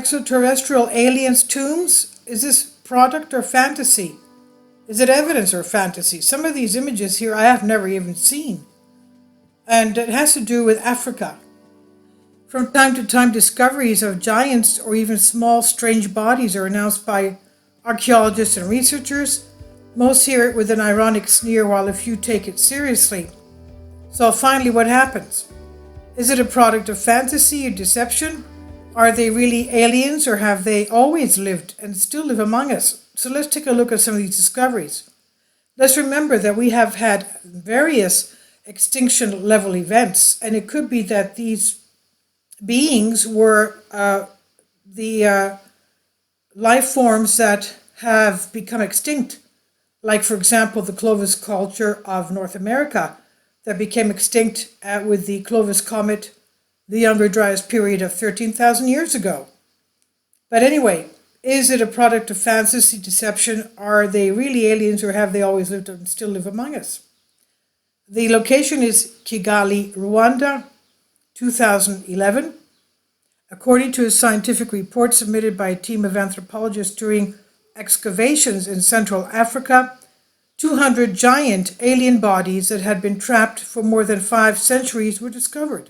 extraterrestrial aliens' tombs? Is this product or fantasy? Is it evidence or fantasy? Some of these images here I have never even seen. And it has to do with Africa. From time to time, discoveries of giants or even small, strange bodies are announced by archaeologists and researchers. Most hear it with an ironic sneer, while a few take it seriously. So finally, what happens? Is it a product of fantasy or deception? Are they really aliens, or have they always lived and still live among us? So let's take a look at some of these discoveries. Let's remember that we have had various extinction level events, and it could be that these beings were the life forms that have become extinct, like, for example, the Clovis culture of North America that became extinct with the Clovis comet, the Younger Dryas period of 13,000 years ago. But anyway, is it a product of fantasy, deception? Are they really aliens, or have they always lived and still live among us? The location is Kigali, Rwanda, 2011. According to a scientific report submitted by a team of anthropologists during excavations in Central Africa, 200 giant alien bodies that had been trapped for more than 5 centuries were discovered.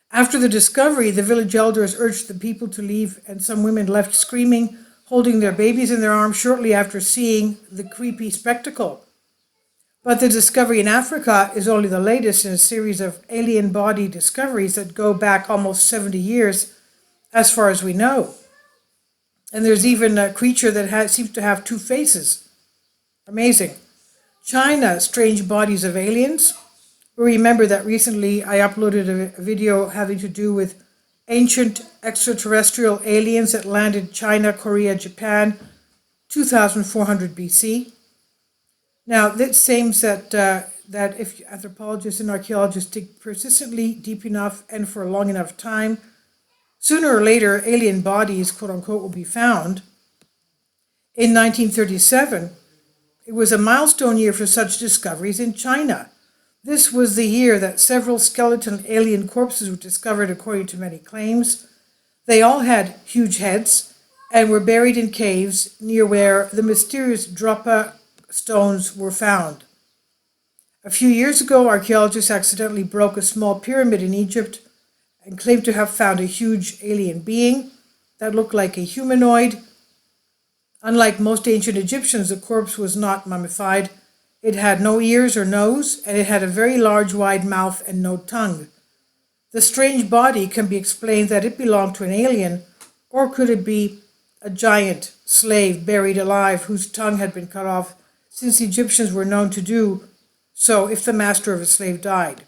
After the discovery, the village elders urged the people to leave, and some women left screaming, holding their babies in their arms shortly after seeing the creepy spectacle. But the discovery in Africa is only the latest in a series of alien body discoveries that go back almost 70 years, as far as we know. And there's even a creature that seems to have 2 faces. Amazing. China, strange bodies of aliens. Remember that recently I uploaded a video having to do with ancient extraterrestrial aliens that landed China, Korea, Japan, 2400 BC. Now, it seems that if anthropologists and archaeologists dig persistently, deep enough, and for a long enough time, sooner or later, alien bodies, quote unquote, will be found. In 1937, it was a milestone year for such discoveries in China. This was the year that several skeleton alien corpses were discovered, according to many claims. They all had huge heads and were buried in caves near where the mysterious Dropa stones were found. A few years ago, archaeologists accidentally broke a small pyramid in Egypt and claimed to have found a huge alien being that looked like a humanoid. Unlike most ancient Egyptians, the corpse was not mummified. It had no ears or nose, and it had a very large, wide mouth and no tongue. The strange body can be explained that it belonged to an alien, or could it be a giant slave buried alive whose tongue had been cut off, since the Egyptians were known to do so if the master of a slave died.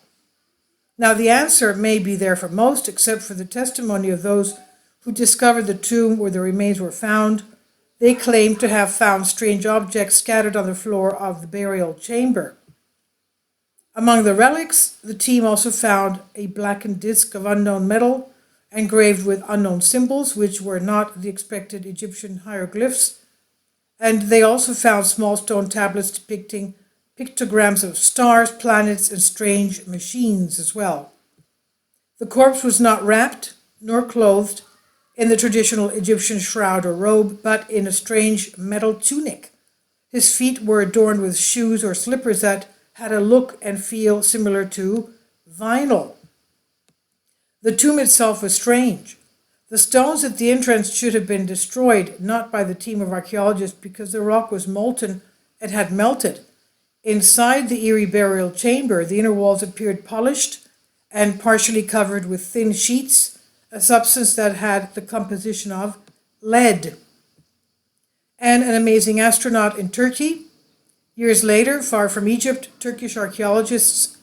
Now, the answer may be there for most, except for the testimony of those who discovered the tomb where the remains were found. They claim to have found strange objects scattered on the floor of the burial chamber. Among the relics, the team also found a blackened disc of unknown metal engraved with unknown symbols, which were not the expected Egyptian hieroglyphs. And they also found small stone tablets depicting pictograms of stars, planets, and strange machines as well. The corpse was not wrapped nor clothed in the traditional Egyptian shroud or robe, but in a strange metal tunic. His feet were adorned with shoes or slippers that had a look and feel similar to vinyl. The tomb itself was strange. The stones at the entrance should have been destroyed, not by the team of archaeologists, because the rock was molten and had melted. Inside the eerie burial chamber, the inner walls appeared polished and partially covered with thin sheets, a substance that had the composition of lead. And an amazing astronaut in Turkey. Years later, far from Egypt, Turkish archaeologists,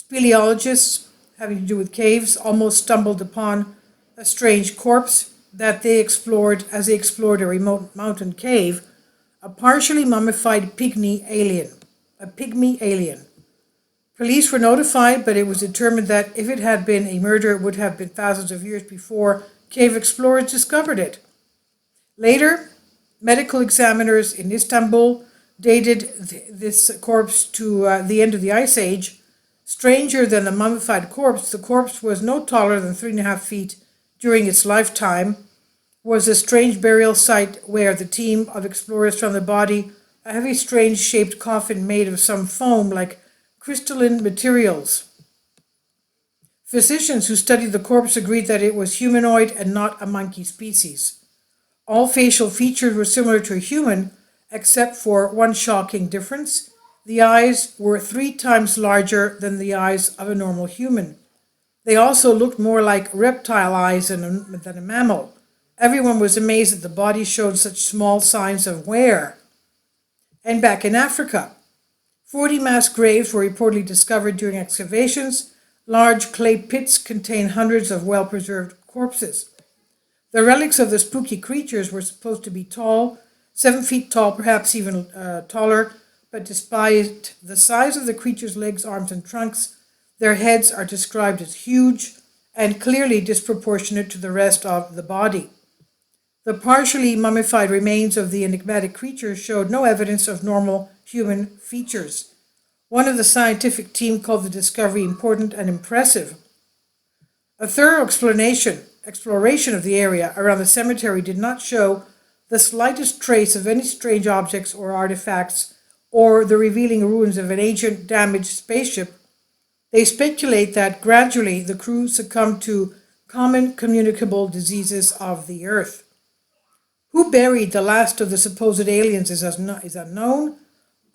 speleologists having to do with caves, almost stumbled upon a strange corpse that they explored as they explored a remote mountain cave, a partially mummified pygmy alien. Police were notified, but it was determined that if it had been a murder, it would have been thousands of years before cave explorers discovered it. Later, medical examiners in Istanbul dated this corpse to the end of the Ice Age. Stranger than the mummified corpse, the corpse was no taller than 3.5 feet during its lifetime was a strange burial site where the team of explorers found the body, a heavy, strange shaped coffin made of some foam like crystalline materials. Physicians who studied the corpse agreed that it was humanoid and not a monkey species. All facial features were similar to a human, except for one shocking difference. The eyes were 3 times larger than the eyes of a normal human. They also looked more like reptile eyes than a mammal. Everyone was amazed that the body showed such small signs of wear. And back in Africa, 40 mass graves were reportedly discovered during excavations. Large clay pits contain hundreds of well-preserved corpses. The relics of the spooky creatures were supposed to be tall, 7 feet tall, perhaps even taller, but despite the size of the creature's legs, arms, and trunks, their heads are described as huge and clearly disproportionate to the rest of the body. The partially mummified remains of the enigmatic creatures showed no evidence of normal human features. One of the scientific team called the discovery important and impressive. A thorough exploration of the area around the cemetery did not show the slightest trace of any strange objects or artifacts or the revealing ruins of an ancient damaged spaceship. They speculate that gradually the crew succumbed to common communicable diseases of the Earth. Who buried the last of the supposed aliens is unknown,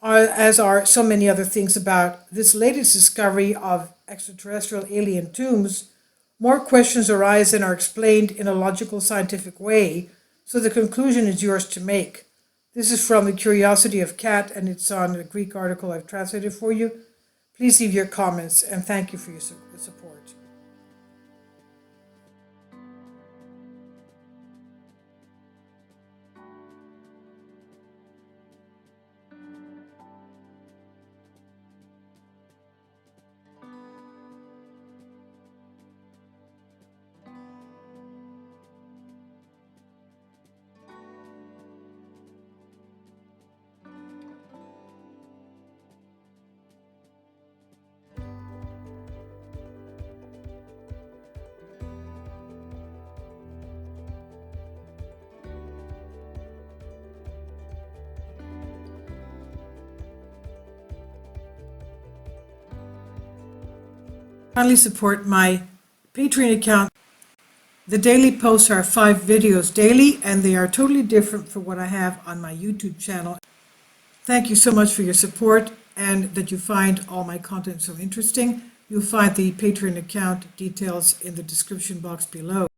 as are so many other things about this latest discovery of extraterrestrial alien tombs. More questions arise than are explained in a logical scientific way, so the conclusion is yours to make. This is from The Curiosity of Cat, and it's on a Greek article I've translated for you. Please leave your comments, and thank you for your support. Kindly support my Patreon account. The daily posts are 5 videos daily, and they are totally different from what I have on my YouTube channel. Thank you so much for your support and that you find all my content so interesting. You'll find the Patreon account details in the description box below.